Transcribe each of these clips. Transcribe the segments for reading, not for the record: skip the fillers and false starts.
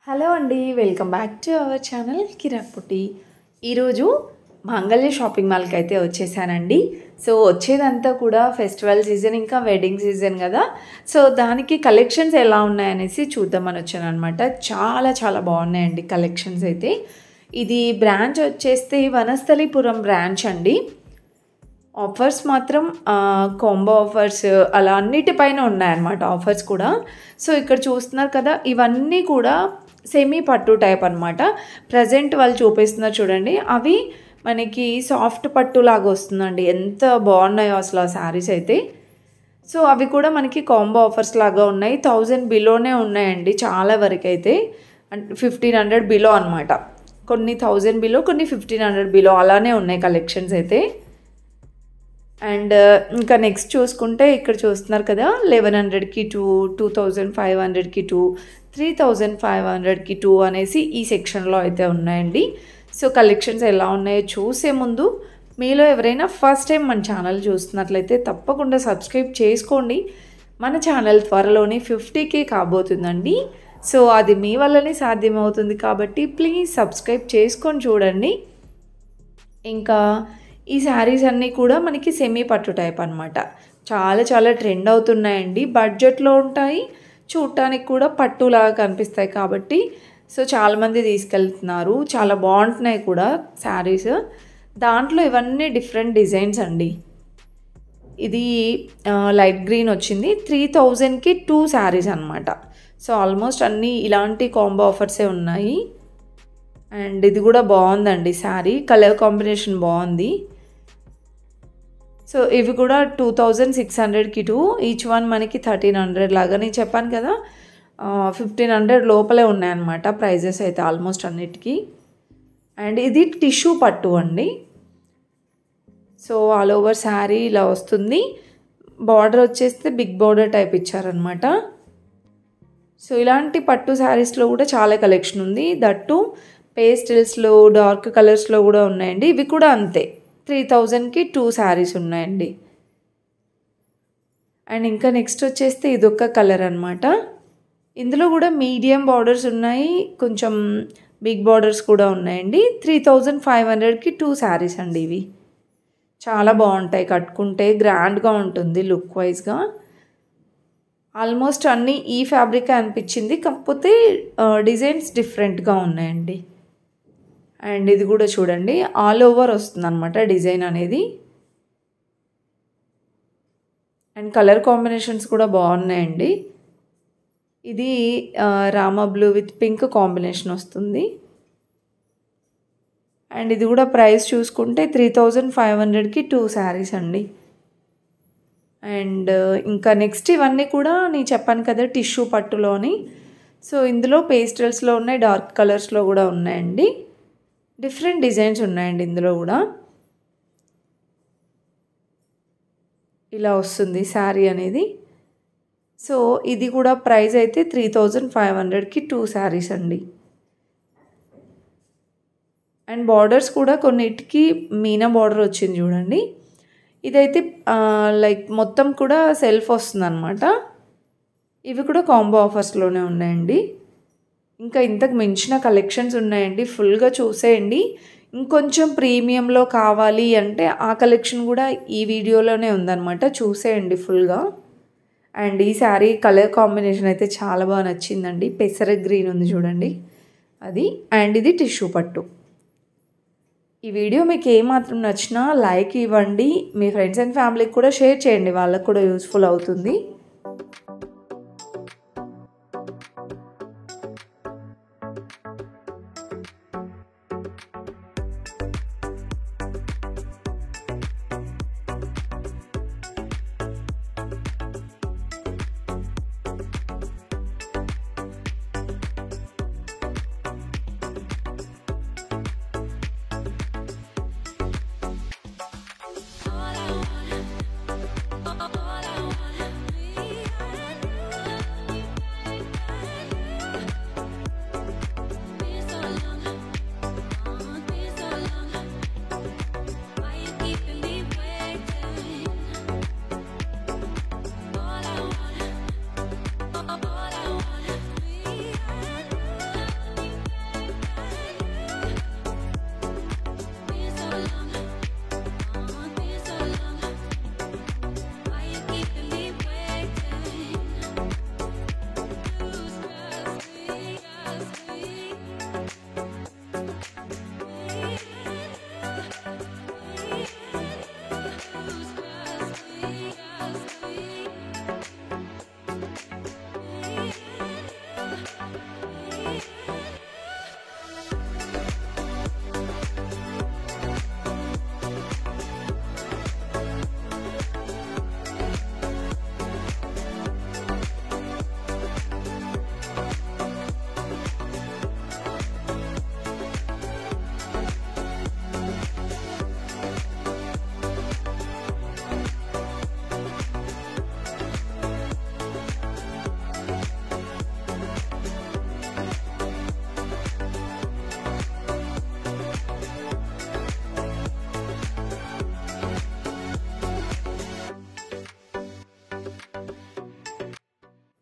Hello అండి, welcome back to our channel కిరాక్ పుట్టి. ఈరోజు మంగళ్య షాపింగ్ మాల్కి అయితే వచ్చేసానండి. సో వచ్చేదంతా కూడా ఫెస్టివల్ సీజన్ ఇంకా వెడ్డింగ్ సీజన్ కదా. సో దానికి కలెక్షన్స్ ఎలా ఉన్నాయనేసి చూద్దామని వచ్చాను అనమాట. చాలా చాలా బాగున్నాయండి కలెక్షన్స్ అయితే. ఇది బ్రాంచ్ వచ్చేస్తే వనస్థలిపురం బ్రాంచ్ అండి. ఆఫర్స్ మాత్రం కాంబో ఆఫర్స్ అలా అన్నిటిపైన ఉన్నాయన్నమాట ఆఫర్స్ కూడా. సో ఇక్కడ చూస్తున్నారు కదా, ఇవన్నీ కూడా సెమీ పట్టు టైప్ అనమాట. ప్రజెంట్ వాళ్ళు చూపిస్తున్నారు చూడండి, అవి మనకి సాఫ్ట్ పట్టు లాగా వస్తుందండి. ఎంత బాగున్నాయో అసలు ఆ శారీస్ అయితే. సో అవి కూడా మనకి కాంబో ఆఫర్స్ లాగా ఉన్నాయి. 1000 బిలోనే ఉన్నాయండి చాలా వరకు అయితే. 1500 బిలో అనమాట. కొన్ని 1000 బిలో, కొన్ని 1500 బిలో అలానే ఉన్నాయి కలెక్షన్స్ అయితే. అండ్ ఇంకా నెక్స్ట్ చూసుకుంటే ఇక్కడ చూస్తున్నారు కదా, 1100కి 2, 2500కి 2, 3500కి 2 అనేసి ఈ సెక్షన్లో అయితే ఉన్నాయండి. సో కలెక్షన్స్ ఎలా ఉన్నాయో చూసే ముందు మీలో ఎవరైనా ఫస్ట్ టైం మన ఛానల్ చూస్తున్నట్లయితే తప్పకుండా సబ్స్క్రైబ్ చేసుకోండి. మన ఛానల్ త్వరలోనే 50K కాబోతుందండి. సో అది మీ వల్లనే సాధ్యమవుతుంది కాబట్టి ప్లీజ్ సబ్స్క్రైబ్ చేసుకొని చూడండి. ఇంకా ఈ శారీస్ అన్నీ కూడా మనకి సెమీ పట్టు టైప్ అనమాట. చాలా చాలా ట్రెండ్ అవుతున్నాయండి. బడ్జెట్లో ఉంటాయి, చూడటానికి కూడా పట్టులాగా కనిపిస్తాయి కాబట్టి సో చాలామంది తీసుకెళ్తున్నారు. చాలా బాగుంటున్నాయి కూడా శారీస్. దాంట్లో ఇవన్నీ డిఫరెంట్ డిజైన్స్ అండి. ఇది లైట్ గ్రీన్ వచ్చింది. 3000కి 2 శారీస్ అనమాట. సో ఆల్మోస్ట్ అన్నీ ఇలాంటి కాంబో ఆఫర్సే ఉన్నాయి. అండ్ ఇది కూడా బాగుందండి శారీ, కలర్ కాంబినేషన్ బాగుంది. సో ఇవి కూడా 2600కి 2, ఈచ్ వన్ మనకి 1300 లాగా. నేను చెప్పాను కదా 1500 లోపలే ఉన్నాయన్నమాట ప్రైజెస్ అయితే ఆల్మోస్ట్ అన్నిటికీ. అండ్ ఇది టిష్యూ పట్టు అండి. సో ఆల్ ఓవర్ శారీ ఇలా వస్తుంది. బార్డర్ వచ్చేస్తే బిగ్ బార్డర్ టైప్ ఇచ్చారనమాట. సో ఇలాంటి పట్టు శారీస్లో కూడా చాలా కలెక్షన్ ఉంది. దట్టు పేస్టల్స్లో, డార్క్ కలర్స్లో కూడా ఉన్నాయండి. ఇవి కూడా అంతే, 3000కి 2 శారీస్ ఉన్నాయండి. అండ్ ఇంకా నెక్స్ట్ వచ్చేస్తే ఇదొక కలర్ అనమాట. ఇందులో కూడా మీడియం బార్డర్స్ ఉన్నాయి, కొంచెం బిగ్ బార్డర్స్ కూడా ఉన్నాయండి. 3500కి 2 శారీస్ అండి. ఇవి చాలా బాగుంటాయి, కట్టుకుంటే గ్రాండ్గా ఉంటుంది లుక్ వైజ్గా. ఆల్మోస్ట్ అన్నీ ఈ ఫ్యాబ్రిక్ అనిపించింది, కాకపోతే డిజైన్స్ డిఫరెంట్గా ఉన్నాయండి. అండ్ ఇది కూడా చూడండి, ఆల్ ఓవర్ వస్తుంది అనమాట డిజైన్ అనేది. అండ్ కలర్ కాంబినేషన్స్ కూడా బాగున్నాయండి. ఇది Rama blue with pink combination వస్తుంది. అండ్ ఇది కూడా ప్రైస్ చూసుకుంటే 3500కి 2 శారీస్ అండి. అండ్ ఇంకా నెక్స్ట్ ఇవన్నీ కూడా నేను చెప్పాను కదా టిష్యూ పట్టులోని. సో ఇందులో పేస్టల్స్లో ఉన్నాయి, డార్క్ కలర్స్లో కూడా ఉన్నాయండి. డిఫరెంట్ డిజైన్స్ ఉన్నాయండి ఇందులో కూడా. ఇలా వస్తుంది శారీ అనేది. సో ఇది కూడా ప్రైస్ అయితే 3500కి 2 శారీస్ అండి. అండ్ బార్డర్స్ కూడా కొన్నిటికి మీనా బార్డర్ వచ్చింది చూడండి. ఇదైతే లైక్ మొత్తం కూడా సెల్ఫ్ వస్తుంది అనమాట. ఇవి కూడా కాంబో ఆఫర్స్లోనే ఉన్నాయండి. ఇంకా ఇంతకు మించిన కలెక్షన్స్ ఉన్నాయండి, ఫుల్గా చూసేయండి. ఇంకొంచెం ప్రీమియంలో కావాలి అంటే ఆ కలెక్షన్ కూడా ఈ వీడియోలోనే ఉందన్నమాట, చూసేయండి ఫుల్గా. అండ్ ఈ శారీ కలర్ కాంబినేషన్ అయితే చాలా బాగా నచ్చిందండి. పెసర గ్రీన్ ఉంది చూడండి అది. అండ్ ఇది టిష్యూ పట్టు. ఈ వీడియో మీకు ఏమాత్రం నచ్చినా లైక్ ఇవ్వండి, మీ ఫ్రెండ్స్ అండ్ ఫ్యామిలీకి కూడా షేర్ చేయండి, వాళ్ళకు కూడా యూస్ఫుల్ అవుతుంది.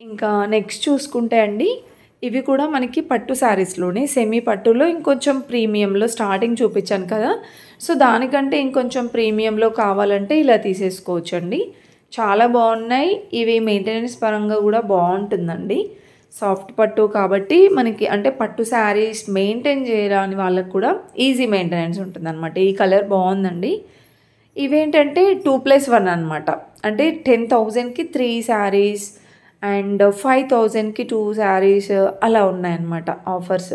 ఇంకా నెక్స్ట్ చూసుకుంటే అండి, ఇవి కూడా మనకి పట్టు శారీస్‌లోనే సెమీ పట్టులో ఇంకొంచెం ప్రీమియంలో స్టార్టింగ్ చూపించాను కదా! సో, దానికంటే ఇంకొంచెం ప్రీమియంలో కావాలంటే ఇలా తీసేసుకోవచ్చండి. చాలా బాగున్నాయి. ఇవి మెయింటెనెన్స్ పరంగా కూడా బాగుంటుందండి. సాఫ్ట్ పట్టు కాబట్టి మనకి అంటే పట్టు శారీస్ మెయింటైన్ చేయరాని వాళ్ళకి కూడా ఈజీ మెయింటెనెన్స్ ఉంటుందన్నమాట. ఈ కలర్ బాగుందండి. ఇవేంటంటే 2+1 అనమాట. అంటే 10,000కి 3 శారీస్ అండ్ 5,000కి 2 శారీస్ అలా ఉన్నాయన్నమాట ఆఫర్స్.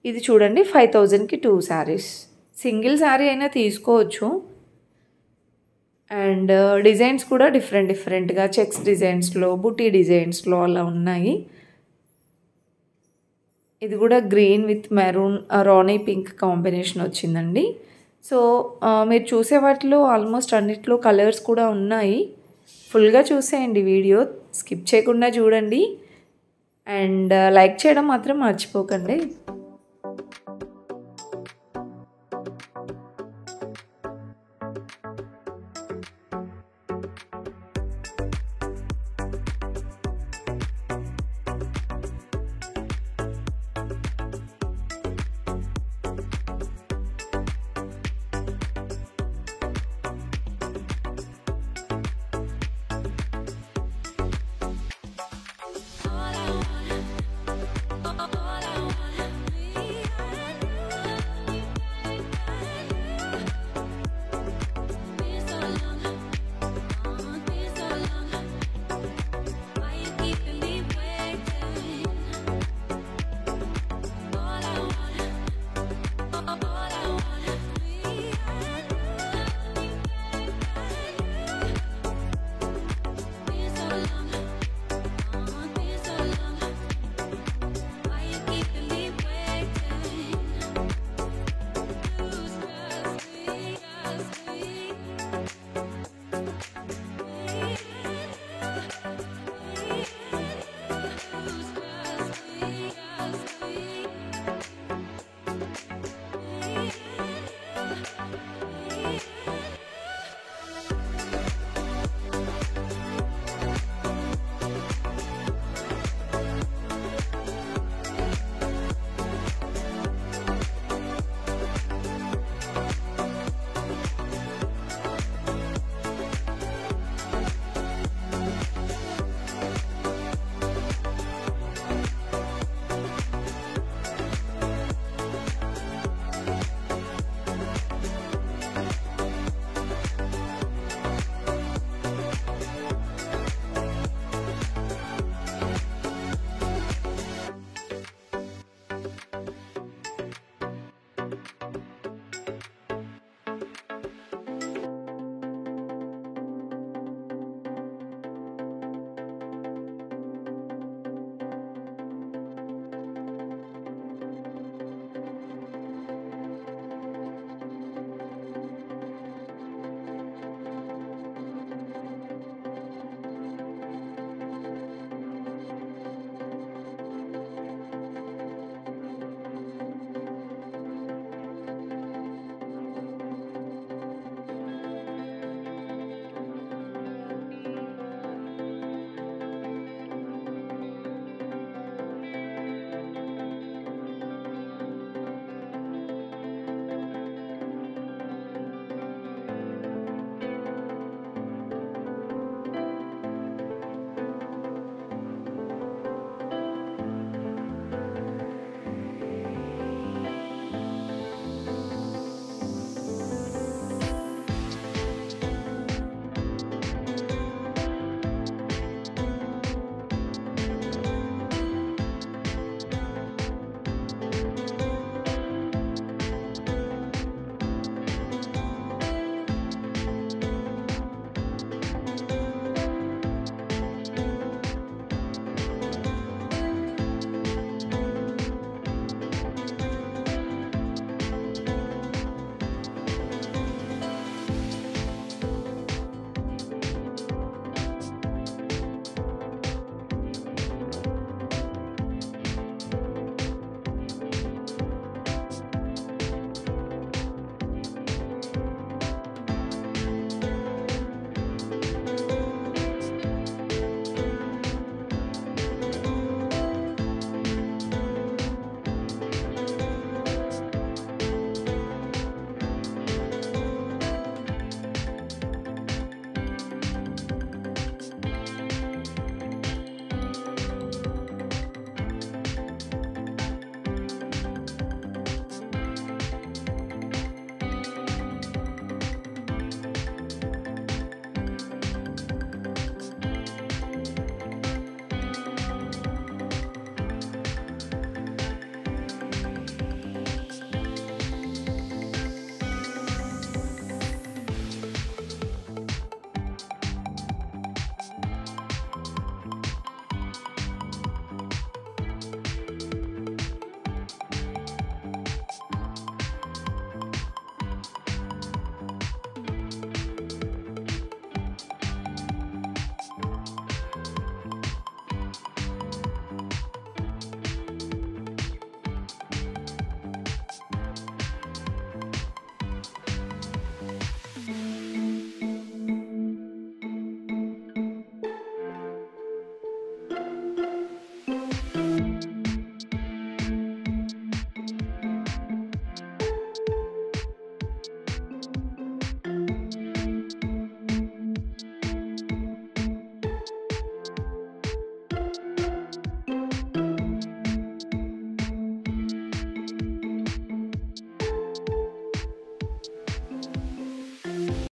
ఇది చూడండి 5,000కి 2 శారీస్. సింగిల్ శారీ అయినా తీసుకోవచ్చు. అండ్ డిజైన్స్ కూడా డిఫరెంట్‌గా చెక్స్ డిజైన్స్‌లో, బుటీ డిజైన్స్‌లో అలా ఉన్నాయి. ఇది కూడా green with maroon Rani pink combination వచ్చిందండి. సో, మీరు చూసే వాటిలో ఆల్మోస్ట్ అన్నిట్లో కలర్స్ కూడా ఉన్నాయి. ఫుల్‌గా చూసేయండి వీడియో. స్కిప్ చేయకుండా చూడండి. అండ్ లైక్ చేయడం మాత్రం మర్చిపోకండి.